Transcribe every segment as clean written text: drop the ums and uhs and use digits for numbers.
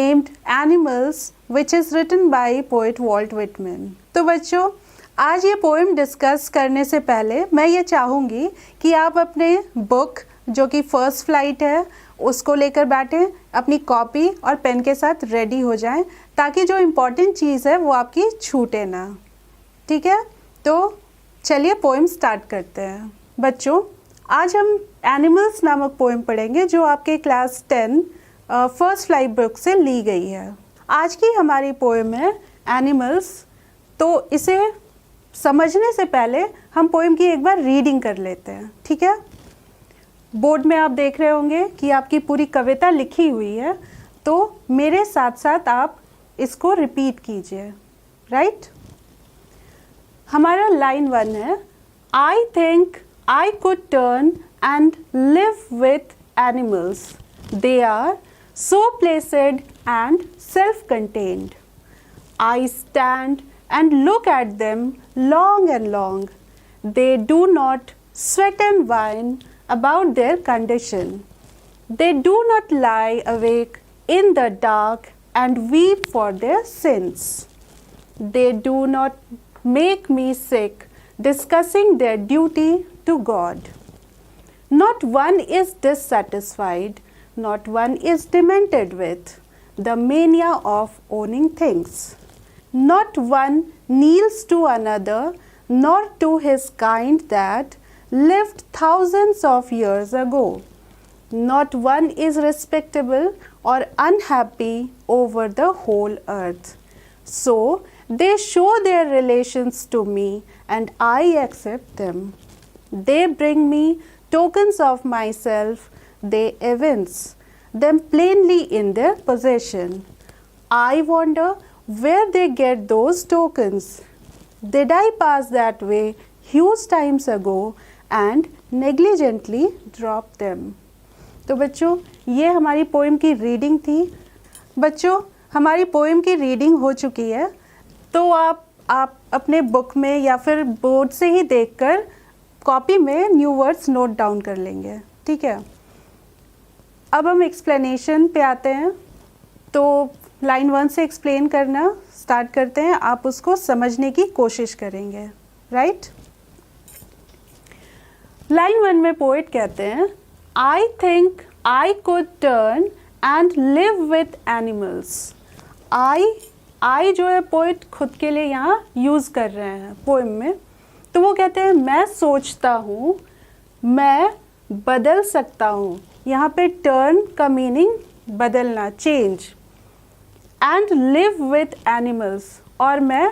named Animals which is written by poet Walt Whitman। तो बच्चों, आज ये पोएम डिस्कस करने से पहले मैं ये चाहूँगी कि आप अपने बुक जो कि फर्स्ट फ्लाइट है उसको लेकर बैठें, अपनी कॉपी और पेन के साथ रेडी हो जाएं ताकि जो इम्पोर्टेंट चीज़ है वो आपकी छूटे ना। ठीक है, तो चलिए पोएम स्टार्ट करते हैं। बच्चों, आज हम एनिमल्स नामक पोएम पढ़ेंगे जो आपके क्लास 10 फर्स्ट फ्लाइट बुक से ली गई है। आज की हमारी पोएम है एनिमल्स। तो इसे समझने से पहले हम पोएम की एक बार रीडिंग कर लेते हैं। ठीक है, बोर्ड में आप देख रहे होंगे कि आपकी पूरी कविता लिखी हुई है, तो मेरे साथ साथ आप इसको रिपीट कीजिए। राइट, हमारा लाइन 1 है, I think I could turn and live with animals, they are so placid and self-contained. I stand and look at them long and long. They do not sweat and whine about their condition. They do not lie awake in the dark and weep for their sins. They do not make me sick discussing their duty to God. Not one is dissatisfied, not one is demented with the mania of owning things. Not one kneels to another, nor to his kind that lived thousands of years ago. Not one is respectable or unhappy over the whole earth. So they show their relations to me, and I accept them. They bring me tokens of myself, they evince them plainly in their possession. I wonder where they get those tokens. Did I pass that way huge times ago and negligently drop them? तो बच्चों, ये हमारी poem की reading थी। बच्चों, हमारी poem की reading हो चुकी है, तो आप अपने बुक में या फिर बोर्ड से ही देखकर कॉपी में न्यू वर्ड्स नोट डाउन कर लेंगे। ठीक है, अब हम एक्सप्लेनेशन पे आते हैं। तो लाइन 1 से एक्सप्लेन करना स्टार्ट करते हैं, आप उसको समझने की कोशिश करेंगे। राइट, लाइन 1 में पोएट कहते हैं, I think I could turn and live with animals. I जो है पोएट खुद के लिए यहाँ यूज़ कर रहे हैं पोएम में। तो वो कहते हैं, मैं सोचता हूँ, मैं बदल सकता हूँ। यहाँ पे टर्न का मीनिंग बदलना, change. And live with animals, और मैं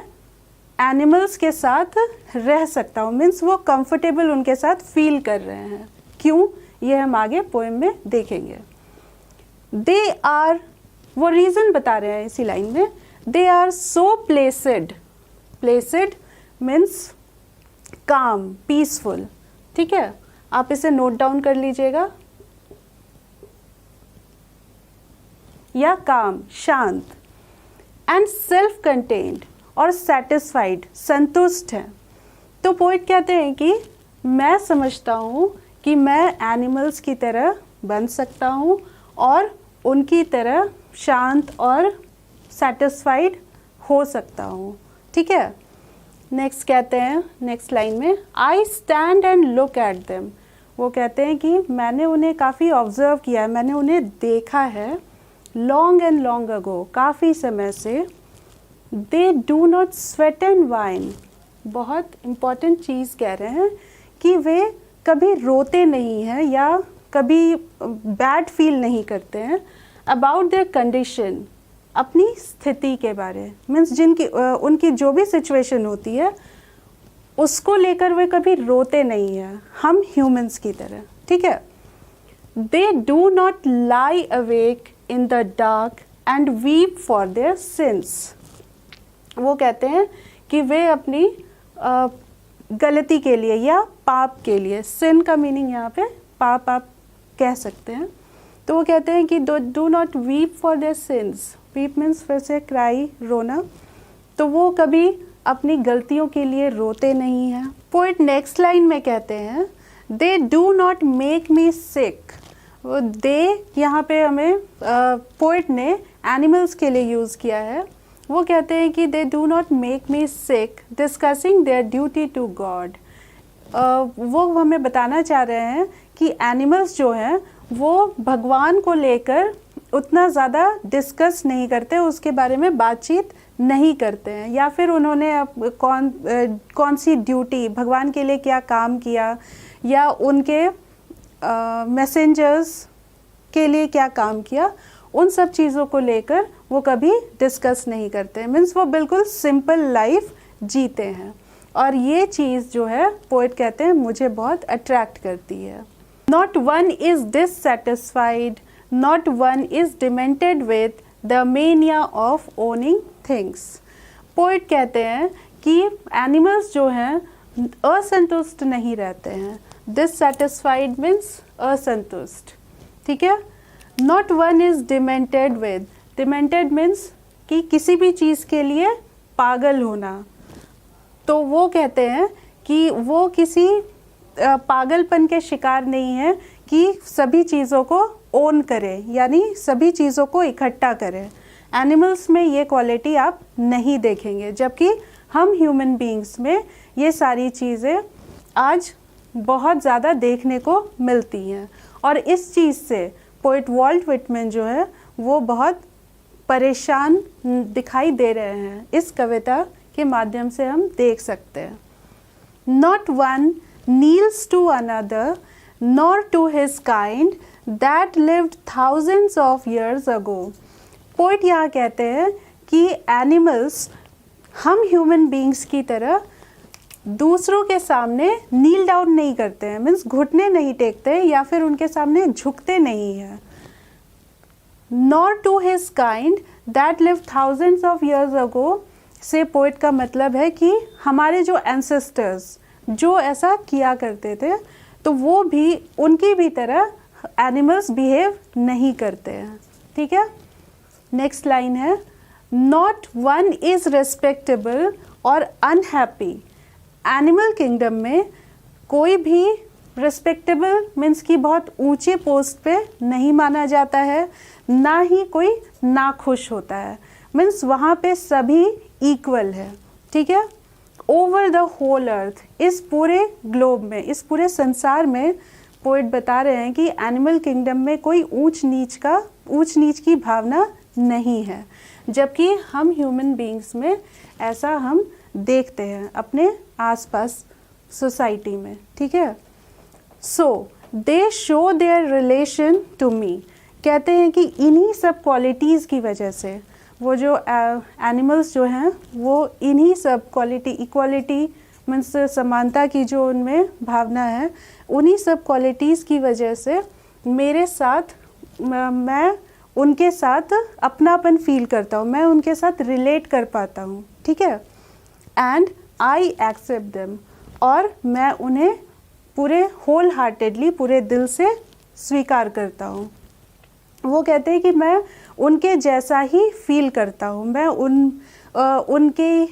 एनिमल्स के साथ रह सकता हूँ, मीन्स वो कंफर्टेबल उनके साथ फील कर रहे हैं। क्यों, ये हम आगे पोएम में देखेंगे। दे आर, वो रीज़न बता रहे हैं इसी लाइन में, they are so placid. Placid means calm, peaceful. ठीक है, आप इसे नोट डाउन कर लीजिएगा। या काम, शांत। एंड सेल्फ कंटेन्ड, और सेटिस्फाइड, संतुष्ट है। तो पोएट कहते हैं कि मैं समझता हूँ कि मैं एनिमल्स की तरह बन सकता हूँ और उनकी तरह शांत और सेटिस्फाइड हो सकता हूँ। ठीक है, नेक्स्ट कहते हैं, नेक्स्ट लाइन में, I stand and look at them. वो कहते हैं कि मैंने उन्हें काफ़ी ऑब्जर्व किया है, मैंने उन्हें देखा है, लॉन्ग एंड लॉन्ग अगो, काफ़ी समय से। दे do not sweat and wine, बहुत इम्पॉर्टेंट चीज़ कह रहे हैं कि वे कभी रोते नहीं हैं या कभी बैड फील नहीं करते हैं अबाउट देयर कंडीशन, अपनी स्थिति के बारे, मीन्स जिनकी उनकी जो भी सिचुएशन होती है उसको लेकर वे कभी रोते नहीं हैं, हम ह्यूमंस की तरह। ठीक है, दे do not lie awake in the dark and weep for their since. वो कहते हैं कि वे अपनी गलती के लिए या पाप के लिए, सिन का मीनिंग यहाँ पे पाप आप कह सकते हैं। तो वो कहते हैं कि do not weep for their since. Weep means फिर से क्राई, रोना। तो वो कभी अपनी गलतियों के लिए रोते नहीं हैं। पोएट नेक्स्ट लाइन में कहते हैं, they do not make me sick. They यहाँ पे हमें पोएट ने एनिमल्स के लिए यूज़ किया है। वो कहते हैं कि they do not make me sick discussing their duty to God. वो हमें बताना चाह रहे हैं कि एनिमल्स जो हैं वो भगवान को लेकर उतना ज़्यादा डिस्कस नहीं करते, उसके बारे में बातचीत नहीं करते हैं, या फिर उन्होंने कौन सी ड्यूटी, भगवान के लिए क्या काम किया, या उनके मैसेंजर्स के लिए क्या काम किया, उन सब चीज़ों को लेकर वो कभी डिस्कस नहीं करते। मीन्स वो बिल्कुल सिंपल लाइफ जीते हैं। और ये चीज़ जो है पोएट कहते हैं मुझे बहुत अट्रैक्ट करती है। Not one is dissatisfied, not one is demented with the mania of owning things. Poet कहते हैं कि एनिमल्स जो हैं असंतुष्ट नहीं रहते हैं। डिससेटिस्फाइड मीन्स असंतुष्ट, ठीक है। Not one is demented with, demented means कि किसी भी चीज़ के लिए पागल होना। तो वो कहते हैं कि वो किसी पागलपन के शिकार नहीं है कि सभी चीज़ों को ओन करें, यानी सभी चीज़ों को इकट्ठा करें। एनिमल्स में ये क्वालिटी आप नहीं देखेंगे, जबकि हम ह्यूमन बीइंग्स में ये सारी चीज़ें आज बहुत ज़्यादा देखने को मिलती हैं। और इस चीज़ से पोएट वॉल्ट विटमैन जो है वो बहुत परेशान दिखाई दे रहे हैं। इस कविता के माध्यम से हम देख सकते हैं। Not one kneels to another nor to his kind that lived thousands of years ago. Poet यहाँ कहते हैं कि एनिमल्स हम ह्यूमन बीइंग्स की तरह दूसरों के सामने नील डाउन नहीं करते हैं, मीन्स घुटने नहीं टेकते हैं या फिर उनके सामने झुकते नहीं हैं। Nor to his kind that live thousands of years ago से पोएट का मतलब है कि हमारे जो एंसेस्टर्स जो ऐसा किया करते थे, तो वो भी उनकी भी तरह एनिमल्स बिहेव नहीं करते हैं, ठीक है। नेक्स्ट लाइन है, नॉट वन इज़ रिस्पेक्टेबल और अनहैप्पी। एनिमल किंगडम में कोई भी रिस्पेक्टेबल मीन्स कि बहुत ऊंचे पोस्ट पे नहीं माना जाता है, ना ही कोई नाखुश होता है। मीन्स वहाँ पे सभी इक्वल है, ठीक है। ओवर द होल अर्थ, इस पूरे ग्लोब में, इस पूरे संसार में पोएट बता रहे हैं कि एनिमल किंगडम में कोई ऊंच नीच की भावना नहीं है, जबकि हम ह्यूमन बीइंग्स में ऐसा हम देखते हैं अपने आसपास सोसाइटी में, ठीक है। So they show their relation to me. कहते हैं कि इन्हीं सब क्वालिटीज़ की वजह से वो जो एनिमल्स जो हैं वो इन्हीं सब क्वालिटी, इक्वालिटी मीन्स समानता की जो उनमें भावना है, उन्हीं सब क्वालिटीज़ की वजह से मेरे साथ मैं उनके साथ अपनापन फील करता हूँ, मैं उनके साथ रिलेट कर पाता हूँ, ठीक है। एंड आई एक्सेप्ट देम, और मैं उन्हें पूरे होल हार्टेडली, पूरे दिल से स्वीकार करता हूँ। वो कहते हैं कि मैं उनके जैसा ही फील करता हूँ, मैं उनकी